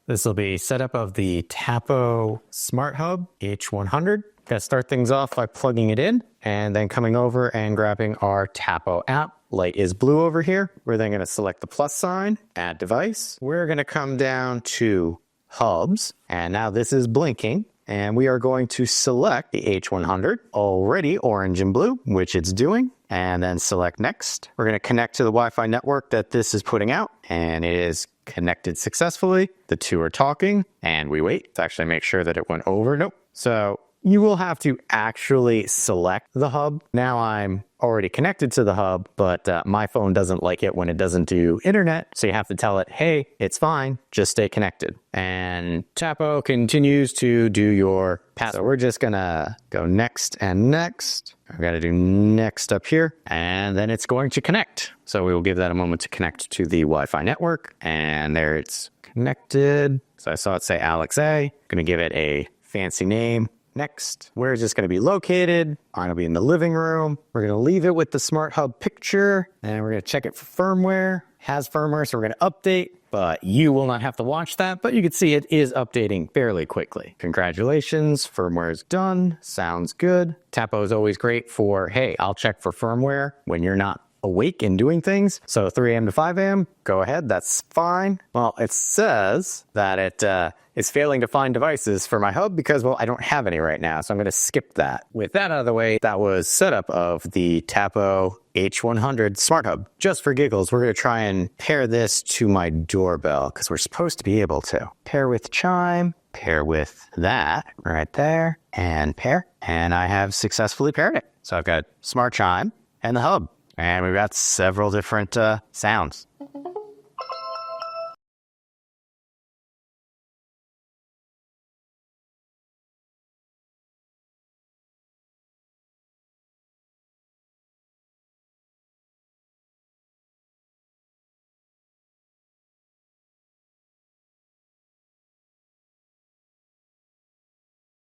This will be setup of the Tapo Smart Hub H100. Gotta start things off by plugging it in and then coming over and grabbing our Tapo app. Light is blue over here. We're then gonna select the plus sign, add device. We're gonna come down to hubs, and now this is blinking. And we are going to select the H100, already orange and blue, which it's doing, and then select next. We're gonna connect to the Wi-Fi network that this is putting out, and it is connected successfully. The two are talking, and we wait to actually make sure that it went over. Nope. So you will have to actually select the hub. Now I'm already connected to the hub, but my phone doesn't like it when it doesn't do internet. So you have to tell it, hey, it's fine, just stay connected. And Tapo continues to do your pass. So we're just gonna go next and next. I've got to do next up here, and then it's going to connect. So we will give that a moment to connect to the Wi-Fi network, and there it's connected. So I saw it say Alex A. I'm gonna give it a fancy name. Next, where is this going to be located? I'm going to be in the living room. We're going to leave it with the Smart Hub picture, and we're going to check it for firmware. Has firmware, so we're going to update, but you will not have to watch that, but you can see it is updating fairly quickly. Congratulations, firmware is done. Sounds good. Tapo is always great for, hey, I'll check for firmware when you're not awake and doing things. So 3 a.m. to 5 a.m., go ahead, that's fine. Well, it says that it is failing to find devices for my hub because, well, I don't have any right now, so I'm gonna skip that. With that out of the way, that was setup of the Tapo H100 Smart Hub. Just for giggles, we're gonna try and pair this to my doorbell because we're supposed to be able to. Pair with chime, pair with that right there, and pair. And I have successfully paired it. So I've got smart chime and the hub. And we've got several different sounds.